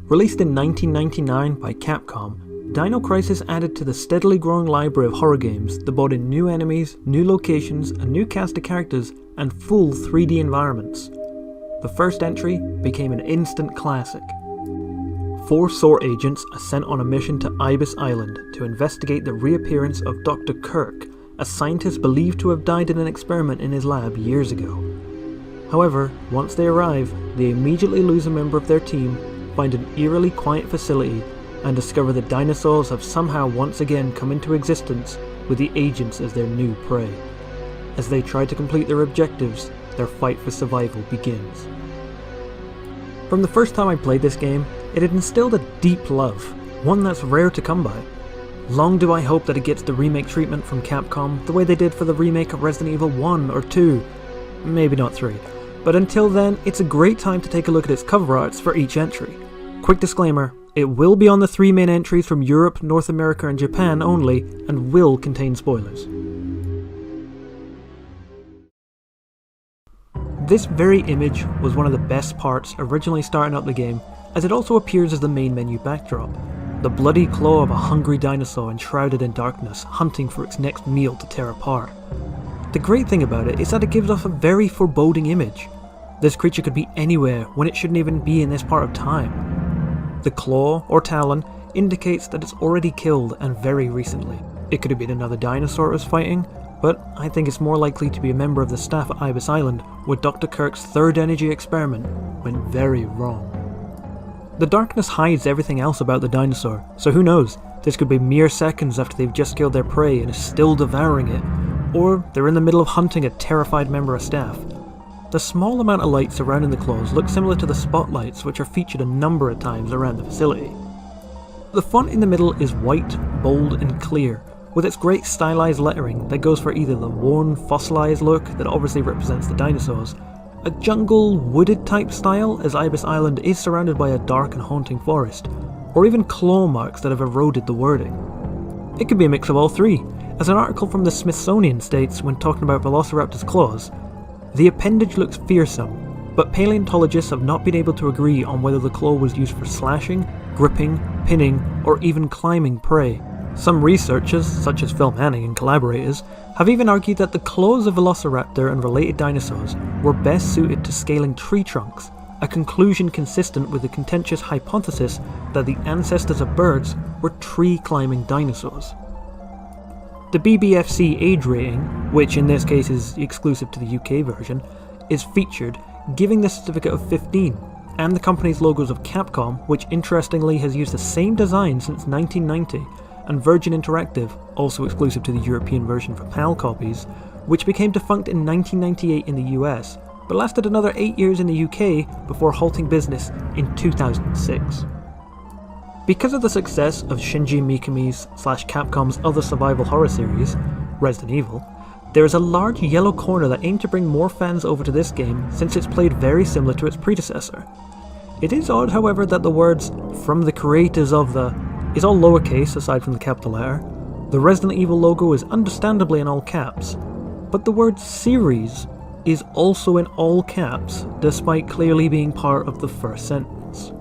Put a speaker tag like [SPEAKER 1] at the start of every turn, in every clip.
[SPEAKER 1] Released in 1999 by Capcom, Dino Crisis added to the steadily growing library of horror games that brought in new enemies, new locations, a new cast of characters, and full 3D environments. The first entry became an instant classic. 4 SOAR agents are sent on a mission to Ibis Island to investigate the reappearance of Dr. Kirk, a scientist believed to have died in an experiment in his lab years ago. However, once they arrive, they immediately lose a member of their team, find an eerily quiet facility, and discover the dinosaurs have somehow once again come into existence with the agents as their new prey. As they try to complete their objectives, their fight for survival begins. From the first time I played this game, it had instilled a deep love, one that's rare to come by. Long do I hope that it gets the remake treatment from Capcom the way they did for the remake of Resident Evil 1 or 2, maybe not 3. But until then, it's a great time to take a look at its cover arts for each entry. Quick disclaimer, it will be on the 3 main entries from Europe, North America and Japan only, and will contain spoilers. This very image was one of the best parts originally starting up the game, as it also appears as the main menu backdrop. The bloody claw of a hungry dinosaur enshrouded in darkness, hunting for its next meal to tear apart. The great thing about it is that it gives off a very foreboding image. This creature could be anywhere when it shouldn't even be in this part of time. The claw, or talon, indicates that it's already killed and very recently. It could have been another dinosaur it was fighting, but I think it's more likely to be a member of the staff at Ibis Island, where Dr. Kirk's third energy experiment went very wrong. The darkness hides everything else about the dinosaur, so who knows, this could be mere seconds after they've just killed their prey and is still devouring it, or they're in the middle of hunting a terrified member of staff. The small amount of light surrounding the claws looks similar to the spotlights which are featured a number of times around the facility. The font in the middle is white, bold and clear, with its great stylized lettering that goes for either the worn, fossilized look that obviously represents the dinosaurs, a jungle, wooded type style as Ibis Island is surrounded by a dark and haunting forest, or even claw marks that have eroded the wording. It could be a mix of all 3, as an article from the Smithsonian states when talking about Velociraptor's claws, "The appendage looks fearsome, but paleontologists have not been able to agree on whether the claw was used for slashing, gripping, pinning, or even climbing prey. Some researchers, such as Phil Manning and collaborators, have even argued that the claws of Velociraptor and related dinosaurs were best suited to scaling tree trunks, a conclusion consistent with the contentious hypothesis that the ancestors of birds were tree-climbing dinosaurs." The BBFC age rating, which in this case is exclusive to the UK version, is featured, giving the certificate of 15, and the company's logos of Capcom, which interestingly has used the same design since 1990, and Virgin Interactive, also exclusive to the European version for PAL copies, which became defunct in 1998 in the US, but lasted another 8 years in the UK before halting business in 2006. Because of the success of Shinji Mikami's / Capcom's other survival horror series, Resident Evil, there is a large yellow corner that aimed to bring more fans over to this game since it's played very similar to its predecessor. It is odd, however, that the words "from the creators of the" is all lowercase aside from the capital letter. The Resident Evil logo is understandably in all caps, but the word "series" is also in all caps, despite clearly being part of the first sentence.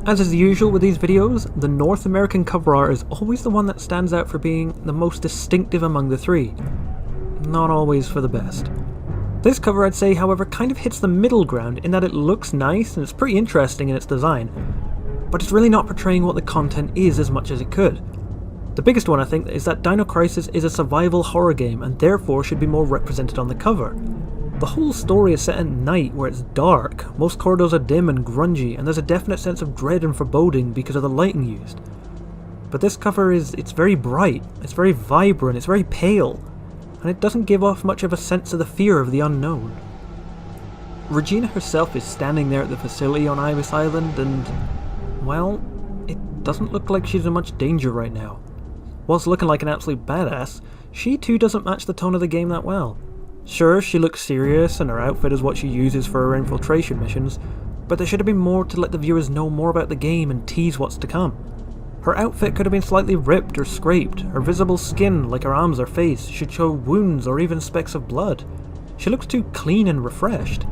[SPEAKER 1] As is usual with these videos, the North American cover art is always the one that stands out for being the most distinctive among the 3. Not always for the best. This cover, I'd say, however, kind of hits the middle ground in that it looks nice and it's pretty interesting in its design, but it's really not portraying what the content is as much as it could. The biggest one, I think, is that Dino Crisis is a survival horror game and therefore should be more represented on the cover. The whole story is set at night where it's dark, most corridors are dim and grungy, and there's a definite sense of dread and foreboding because of the lighting used. But this cover it's very bright, it's very vibrant, it's very pale, and it doesn't give off much of a sense of the fear of the unknown. Regina herself is standing there at the facility on Ibis Island and, well, it doesn't look like she's in much danger right now. Whilst looking like an absolute badass, she too doesn't match the tone of the game that well. Sure, she looks serious and her outfit is what she uses for her infiltration missions, but there should have been more to let the viewers know more about the game and tease what's to come. Her outfit could have been slightly ripped or scraped, her visible skin, like her arms or face, should show wounds or even specks of blood. She looks too clean and refreshed.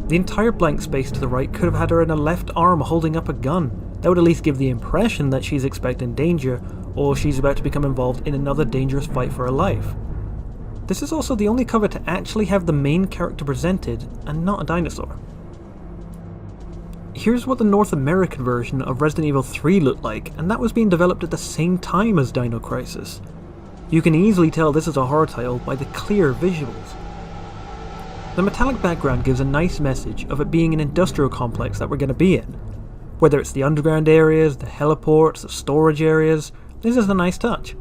[SPEAKER 1] The entire blank space to the right could have had her in a left arm holding up a gun. That would at least give the impression that she's expecting danger, or she's about to become involved in another dangerous fight for her life. This is also the only cover to actually have the main character presented, and not a dinosaur. Here's what the North American version of Resident Evil 3 looked like, and that was being developed at the same time as Dino Crisis. You can easily tell this is a horror title by the clear visuals. The metallic background gives a nice message of it being an industrial complex that we're going to be in. Whether it's the underground areas, the heliports, the storage areas, this is a nice touch.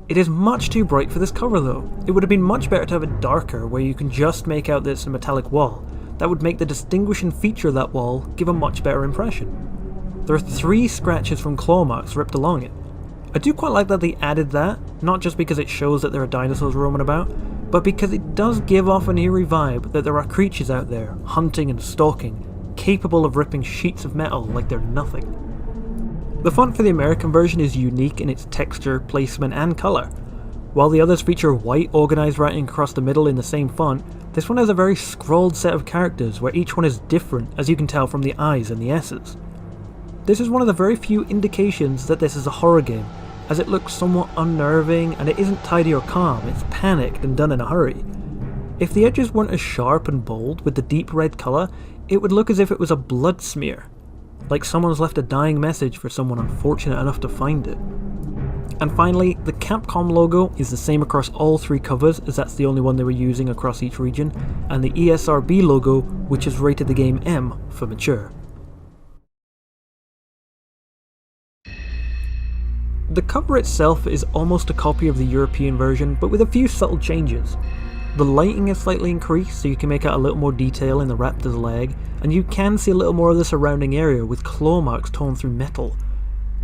[SPEAKER 1] It is much too bright for this cover though. It would have been much better to have it darker, where you can just make out this metallic wall. That would make the distinguishing feature of that wall give a much better impression. There are 3 scratches from claw marks ripped along it. I do quite like that they added that, not just because it shows that there are dinosaurs roaming about, but because it does give off an eerie vibe that there are creatures out there, hunting and stalking, capable of ripping sheets of metal like they're nothing. The font for the American version is unique in its texture, placement and colour. While the others feature white organised writing across the middle in the same font, this one has a very scrawled set of characters where each one is different, as you can tell from the I's and the S's. This is one of the very few indications that this is a horror game, as it looks somewhat unnerving and it isn't tidy or calm, it's panicked and done in a hurry. If the edges weren't as sharp and bold with the deep red colour, it would look as if it was a blood smear, like someone's left a dying message for someone unfortunate enough to find it. And finally, the Capcom logo is the same across all 3 covers, as that's the only one they were using across each region, and the ESRB logo, which has rated the game M for mature. The cover itself is almost a copy of the European version, but with a few subtle changes. The lighting is slightly increased so you can make out a little more detail in the raptor's leg, and you can see a little more of the surrounding area with claw marks torn through metal.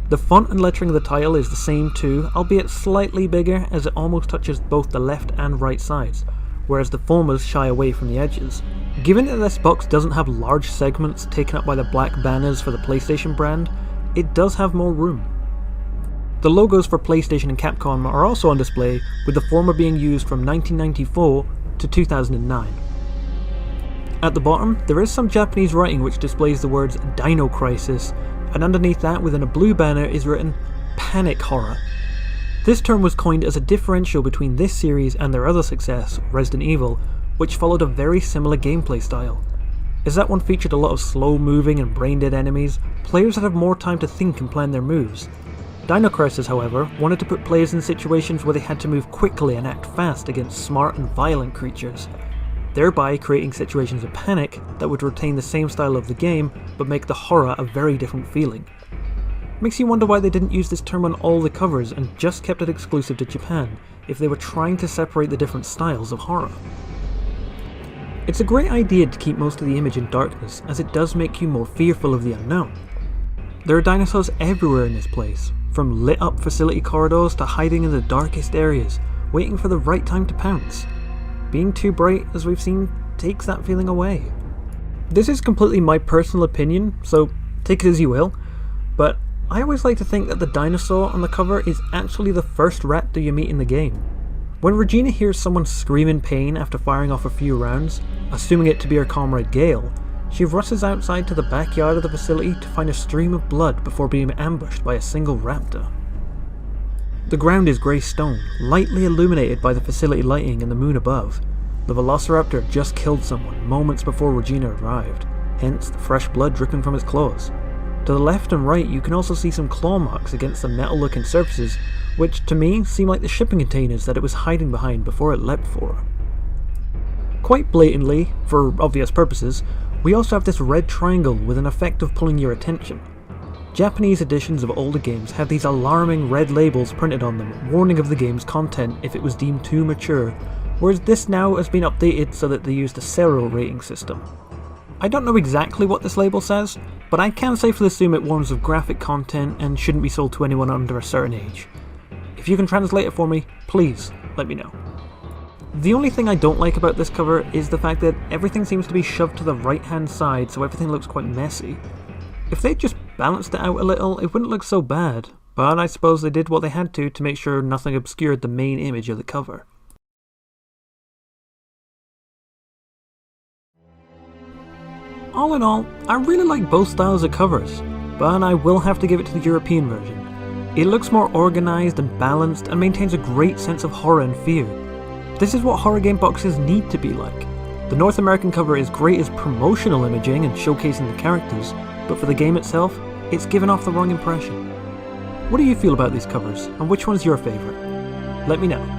[SPEAKER 1] The font and lettering of the title is the same too, albeit slightly bigger as it almost touches both the left and right sides, whereas the formers shy away from the edges. Given that this box doesn't have large segments taken up by the black banners for the PlayStation brand, it does have more room. The logos for PlayStation and Capcom are also on display, with the former being used from 1994 to 2009. At the bottom, there is some Japanese writing which displays the words Dino Crisis, and underneath that within a blue banner is written Panic Horror. This term was coined as a differential between this series and their other success, Resident Evil, which followed a very similar gameplay style. As that one featured a lot of slow moving and brain dead enemies, players had more time to think and plan their moves. Dino Crisis, however, wanted to put players in situations where they had to move quickly and act fast against smart and violent creatures, thereby creating situations of panic that would retain the same style of the game, but make the horror a very different feeling. Makes you wonder why they didn't use this term on all the covers and just kept it exclusive to Japan, if they were trying to separate the different styles of horror. It's a great idea to keep most of the image in darkness, as it does make you more fearful of the unknown. There are dinosaurs everywhere in this place, from lit up facility corridors to hiding in the darkest areas, waiting for the right time to pounce. Being too bright, as we've seen, takes that feeling away. This is completely my personal opinion, so take it as you will, but I always like to think that the dinosaur on the cover is actually the first raptor you meet in the game. When Regina hears someone scream in pain after firing off a few rounds, assuming it to be her comrade Gale, she rushes outside to the backyard of the facility to find a stream of blood before being ambushed by a single raptor. The ground is grey stone, lightly illuminated by the facility lighting and the moon above. The Velociraptor had just killed someone moments before Regina arrived, hence the fresh blood dripping from its claws. To the left and right you can also see some claw marks against the metal looking surfaces, which to me seem like the shipping containers that it was hiding behind before it leapt for her. Quite blatantly, for obvious purposes, we also have this red triangle with an effect of pulling your attention. Japanese editions of older games have these alarming red labels printed on them, warning of the game's content if it was deemed too mature, whereas this now has been updated so that they use the serial rating system. I don't know exactly what this label says, but I can safely assume it warns of graphic content and shouldn't be sold to anyone under a certain age. If you can translate it for me, please let me know. The only thing I don't like about this cover is the fact that everything seems to be shoved to the right hand side, so everything looks quite messy. If they just balanced it out a little, it wouldn't look so bad, but I suppose they did what they had to make sure nothing obscured the main image of the cover. All in all, I really like both styles of covers, but I will have to give it to the European version. It looks more organised and balanced and maintains a great sense of horror and fear. This is what horror game boxes need to be like. The North American cover is great as promotional imaging and showcasing the characters, but for the game itself, it's given off the wrong impression. What do you feel about these covers, and which one's your favourite? Let me know.